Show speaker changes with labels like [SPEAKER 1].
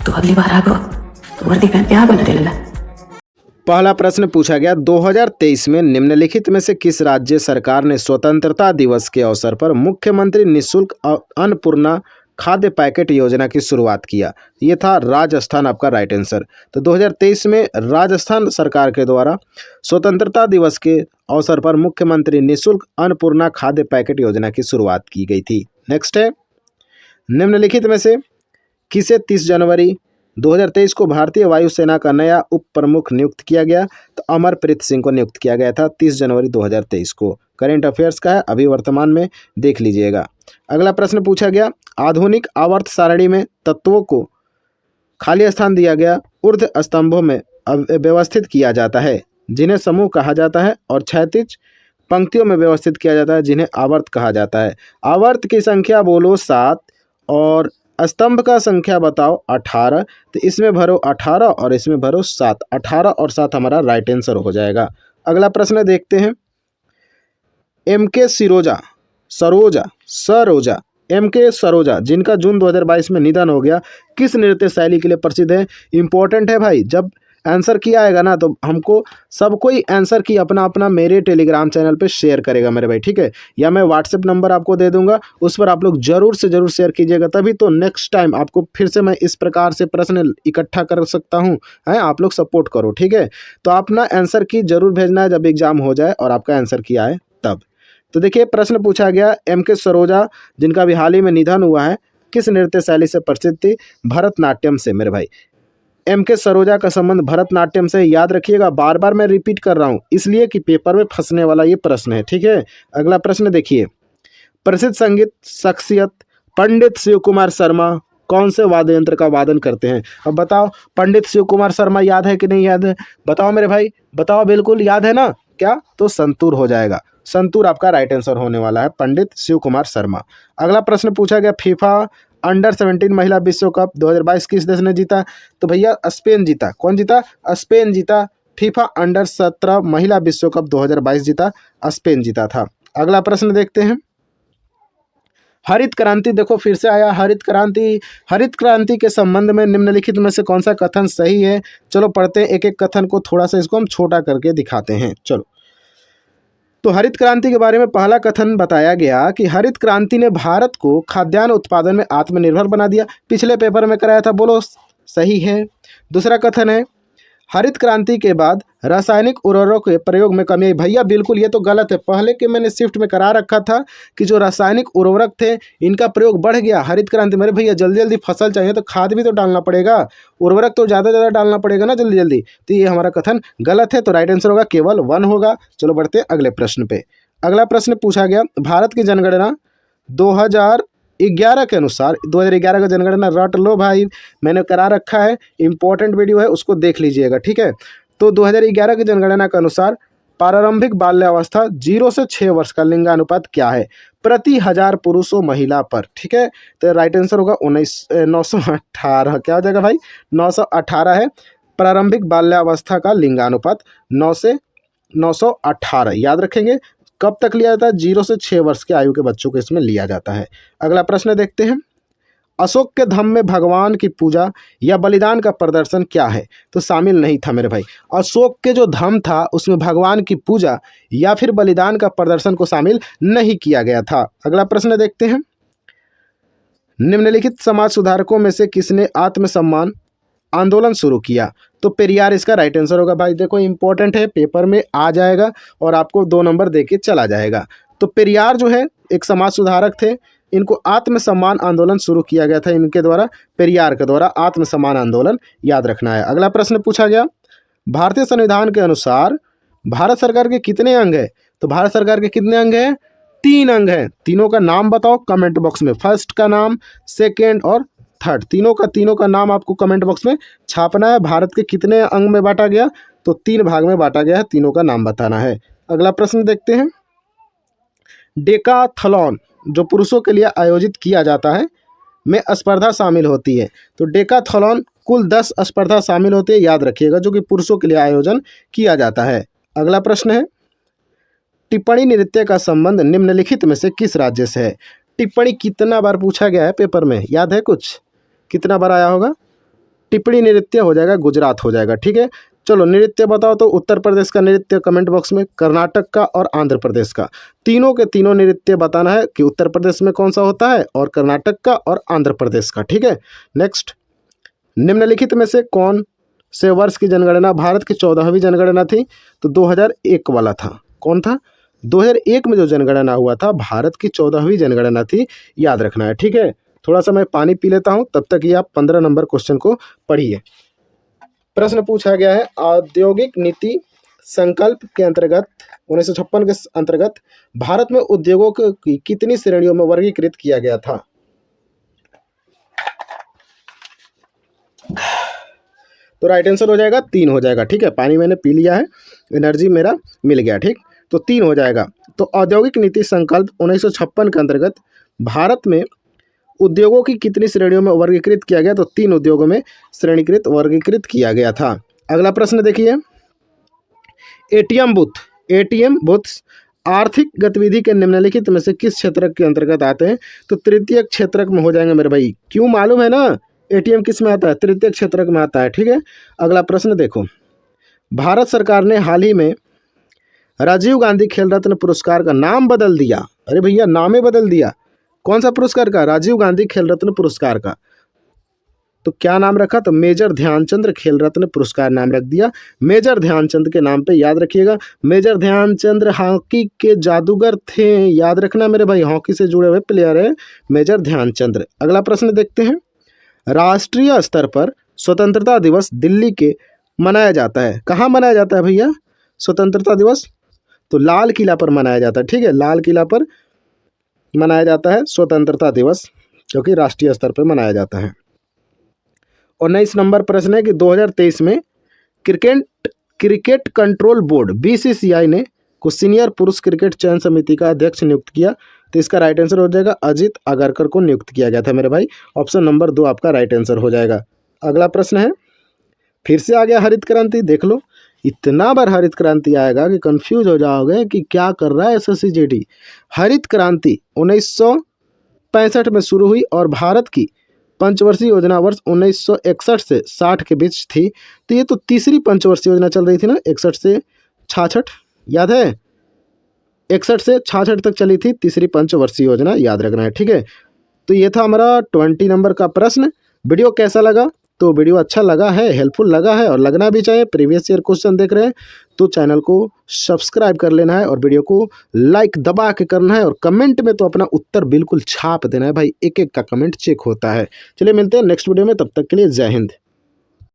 [SPEAKER 1] तो अगली बार आगो तो वर्दी पहन के आ बना लेला।
[SPEAKER 2] पहला प्रश्न पूछा गया 2023 में निम्नलिखित में से किस राज्य सरकार ने स्वतंत्रता दिवस के अवसर पर मुख्यमंत्री निःशुल्क अन्नपूर्णा खाद्य पैकेट योजना की शुरुआत किया। ये था राजस्थान, आपका राइट आंसर। तो 2023 में राजस्थान सरकार के द्वारा स्वतंत्रता दिवस के अवसर पर मुख्यमंत्री निःशुल्क अन्नपूर्णा खाद्य पैकेट योजना की शुरुआत की गई थी। नेक्स्ट है, निम्नलिखित में से किसे 30 जनवरी 2023 को भारतीय वायुसेना का नया उप प्रमुख नियुक्त किया गया? तो अमरप्रीत सिंह को नियुक्त किया गया था 30 जनवरी 2023 को। करेंट अफेयर्स का है, अभी वर्तमान में देख लीजिएगा। अगला प्रश्न पूछा गया, आधुनिक आवर्त सारणी में तत्वों को खाली स्थान दिया गया ऊर्ध्व स्तंभों में व्यवस्थित किया जाता है जिन्हें समूह कहा जाता है, और क्षैतिज पंक्तियों में व्यवस्थित किया जाता है जिन्हें आवर्त कहा जाता है। आवर्त की संख्या बोलो 7 और स्तंभ का संख्या बताओ 18। तो इसमें भरो 18 और इसमें भरो 7। 18 और 7 हमारा राइट आंसर हो जाएगा। अगला प्रश्न देखते हैं, एम.के. सरोजा जिनका जून 2022 में निधन हो गया, किस नृत्य शैली के लिए प्रसिद्ध है? इंपॉर्टेंट है भाई, जब आंसर किया आएगा ना तो हमको सबको ही आंसर की अपना अपना मेरे टेलीग्राम चैनल पे शेयर करेगा मेरे भाई, ठीक है? या मैं व्हाट्सएप नंबर आपको दे दूंगा, उस पर आप लोग जरूर से जरूर शेयर कीजिएगा, तभी तो नेक्स्ट टाइम आपको फिर से मैं इस प्रकार से प्रश्न इकट्ठा कर सकता हूँ। है, आप लोग सपोर्ट करो, ठीक है? तो अपना आंसर की जरूर भेजना है जब एग्जाम हो जाए और आपका आंसर किया है तब। तो देखिए प्रश्न पूछा गया, एम.के. सरोजा जिनका भी हाल ही में निधन हुआ है, किस नृत्य शैली से प्रसिद्ध थी? भरतनाट्यम से मेरे भाई। एम.के. सरोजा का संबंध भरतनाट्यम से, याद रखिएगा, बार बार मैं रिपीट कर रहा हूँ इसलिए कि पेपर में फंसने वाला ये प्रश्न है, ठीक है? अगला प्रश्न देखिए, प्रसिद्ध संगीत शख्सियत पंडित शिव कुमार शर्मा कौन से वाद्य यंत्र का वादन करते हैं? अब बताओ, पंडित शिव कुमार शर्मा याद है कि नहीं याद है? बताओ मेरे भाई, बताओ, बिल्कुल याद है ना? क्या? तो संतूर हो जाएगा। संतूर आपका राइट आंसर होने वाला है, पंडित शिव कुमार शर्मा। अगला प्रश्न पूछा गया, फीफा अंडर 17 महिला विश्व कप 2022 किस देश ने जीता? तो भैया स्पेन जीता। कौन जीता? स्पेन जीता। फीफा अंडर 17 महिला विश्व कप 2022 जीता, स्पेन जीता था। अगला प्रश्न देखते हैं, हरित क्रांति, देखो फिर से आया हरित क्रांति। हरित क्रांति के संबंध में निम्नलिखित में से कौन सा कथन सही है? चलो पढ़ते हैं एक एक कथन को, थोड़ा सा इसको हम छोटा करके दिखाते हैं। चलो, तो हरित क्रांति के बारे में पहला कथन बताया गया कि हरित क्रांति ने भारत को खाद्यान्न उत्पादन में आत्मनिर्भर बना दिया। पिछले पेपर में कराया था, बोलो सही है। दूसरा कथन है, हरित क्रांति के बाद रासायनिक उर्वरकों के प्रयोग में कमी आई। भैया बिल्कुल ये तो गलत है, पहले के मैंने शिफ्ट में करा रखा था कि जो रासायनिक उर्वरक थे इनका प्रयोग बढ़ गया हरित क्रांति। मेरे भैया जल्दी जल्दी फसल चाहिए तो खाद भी तो डालना पड़ेगा, उर्वरक तो ज़्यादा ज़्यादा डालना पड़ेगा ना जल्दी जल्दी। तो ये हमारा कथन गलत है, तो राइट आंसर होगा केवल 1 होगा। चलो बढ़ते हैं अगले प्रश्न पे। अगला प्रश्न पूछा गया, भारत की जनगणना 2011 के अनुसार, 2011 का जनगणना रट लो भाई, मैंने करा रखा है, इंपॉर्टेंट वीडियो है, उसको देख लीजिएगा, ठीक है? तो 2011 की जनगणना के अनुसार प्रारंभिक बाल्यावस्था 0 से 6 वर्ष का लिंगानुपात क्या है प्रति 1000 पुरुषों महिला पर? ठीक है, तो राइट आंसर होगा 918। क्या हो जाएगा भाई? 918 है प्रारंभिक बाल्यावस्था का लिंगानुपात, 9 से 918 याद रखेंगे। कब तक लिया जाता है? 0 से 6 वर्ष के आयु के बच्चों को इसमें लिया जाता है। अगला प्रश्न देखते हैं, अशोक के धम में भगवान की पूजा या बलिदान का प्रदर्शन क्या है? तो शामिल नहीं था मेरे भाई। अशोक के जो धम था उसमें भगवान की पूजा या फिर बलिदान का प्रदर्शन को शामिल नहीं किया गया था। अगला प्रश्न देखते हैं, निम्नलिखित समाज सुधारकों में से किसने आत्मसम्मान आंदोलन शुरू किया? तो पेरियार इसका राइट आंसर होगा। भाई देखो इंपॉर्टेंट है, पेपर में आ जाएगा और आपको 2 नंबर दे के चला जाएगा। तो पेरियार जो है एक समाज सुधारक थे, इनको आत्मसम्मान आंदोलन शुरू किया गया था इनके द्वारा, पेरियार के द्वारा आत्मसम्मान आंदोलन याद रखना है। अगला प्रश्न पूछा गया, भारतीय संविधान के अनुसार भारत सरकार के कितने अंग है? तो भारत सरकार के कितने अंग हैं? 3 अंग हैं। तीनों का नाम बताओ कमेंट बॉक्स में, फर्स्ट का नाम, सेकेंड और थर्ड, तीनों का नाम आपको कमेंट बॉक्स में छापना है। भारत के कितने अंग में बांटा गया? तो 3 भाग में बांटा गया है, तीनों का नाम बताना है। अगला प्रश्न देखते हैं, डेकाथलॉन जो पुरुषों के लिए आयोजित किया जाता है में स्पर्धा शामिल होती है। तो डेकाथलॉन कुल 10 स्पर्धा शामिल होती है, याद रखिएगा, जो कि पुरुषों के लिए आयोजन किया जाता है। अगला प्रश्न है, टिप्पणी नृत्य का संबंध निम्नलिखित में से किस राज्य से है? टिप्पणी कितना बार पूछा गया है पेपर में, याद है कुछ? कितना बार आया होगा? टिप्पणी नृत्य हो जाएगा गुजरात हो जाएगा। ठीक है, चलो नृत्य बताओ तो उत्तर प्रदेश का नृत्य कमेंट बॉक्स में, कर्नाटक का और आंध्र प्रदेश का, तीनों के तीनों नृत्य बताना है कि उत्तर प्रदेश में कौन सा होता है और कर्नाटक का और आंध्र प्रदेश का। ठीक है, नेक्स्ट, निम्नलिखित में से कौन से वर्ष की जनगणना भारत की 14वीं जनगणना थी? तो 2001 वाला था। कौन था? 2001 में जो जनगणना हुआ था भारत की 14वीं जनगणना थी, याद रखना है। ठीक है, थोड़ा सा मैं पानी पी लेता हूं, तब तक ये आप 15 नंबर क्वेश्चन को पढ़िए। प्रश्न पूछा गया है, औद्योगिक नीति संकल्प के अंतर्गत 1956 के अंतर्गत भारत में उद्योगों को कितनी श्रेणियों में वर्गीकृत किया गया था? तो राइट आंसर हो जाएगा 3 हो जाएगा। ठीक है, पानी मैंने पी लिया है, एनर्जी मेरा मिल गया। ठीक, तो 3 हो जाएगा। तो औद्योगिक नीति संकल्प 1956 के अंतर्गत भारत में उद्योगों की कितनी श्रेणियों में वर्गीकृत किया गया? तो 3 उद्योगों में श्रेणीकृत वर्गीकृत किया गया था। अगला प्रश्न देखिए, एटीएम बूथ्स आर्थिक गतिविधि के निम्नलिखित में से किस क्षेत्र के अंतर्गत आते हैं? तो तृतीय क्षेत्र में हो जाएंगे मेरे भाई। क्यों मालूम है ना, एटीएम किस में आता है? तृतीय क्षेत्र में आता है। ठीक है, अगला प्रश्न देखो, भारत सरकार ने हाल ही में राजीव गांधी खेल रत्न पुरस्कार का नाम बदल दिया। अरे भैया, नाम ही बदल दिया। कौन सा पुरस्कार का? राजीव गांधी खेल रत्न पुरस्कार का। तो क्या नाम रखा? तो मेजर ध्यानचंद खेल रत्न पुरस्कार नाम रख दिया। मेजर ध्यानचंद के नाम पे याद रखिएगा। मेजर ध्यानचंद हॉकी के जादूगर थे, याद रखना मेरे भाई, हॉकी से जुड़े हुए प्लेयर है मेजर ध्यानचंद। अगला प्रश्न देखते हैं, राष्ट्रीय स्तर पर स्वतंत्रता दिवस दिल्ली के मनाया जाता है। कहाँ मनाया जाता है भैया स्वतंत्रता दिवस? तो लाल किला पर मनाया जाता है। ठीक है, लाल किला पर मनाया जाता है स्वतंत्रता दिवस, जो कि राष्ट्रीय स्तर पर मनाया जाता है। 19 नंबर प्रश्न है कि 2023 में क्रिकेट कंट्रोल बोर्ड BCCI ने को सीनियर पुरुष क्रिकेट चयन समिति का अध्यक्ष नियुक्त किया। तो इसका राइट आंसर हो जाएगा अजित अगरकर को नियुक्त किया गया था मेरे भाई। ऑप्शन नंबर 2 आपका राइट आंसर हो जाएगा। अगला प्रश्न है, फिर से आ गया हरित क्रांति। देख लो, इतना बार हरित क्रांति आएगा कि कंफ्यूज हो जाओगे कि क्या कर रहा है SSCGD। हरित क्रांति 1965 में शुरू हुई और भारत की पंचवर्षीय योजना वर्ष 1961 से 60 के बीच थी। तो ये तो तीसरी पंचवर्षीय योजना चल रही थी ना, 61 से 66, याद है? 61 से 66 तक चली थी तीसरी पंचवर्षीय योजना, याद रखना है। ठीक है, तो ये था हमारा 20 नंबर का प्रश्न। वीडियो कैसा लगा? तो वीडियो अच्छा लगा है, हेल्पफुल लगा है और लगना भी चाहिए। प्रीवियस ईयर क्वेश्चन देख रहे हैं तो चैनल को सब्सक्राइब कर लेना है और वीडियो को लाइक दबा के करना है और कमेंट में तो अपना उत्तर बिल्कुल छाप देना है भाई, एक एक का कमेंट चेक होता है। चलिए मिलते हैं नेक्स्ट वीडियो में, तब तक के लिए जय हिंद।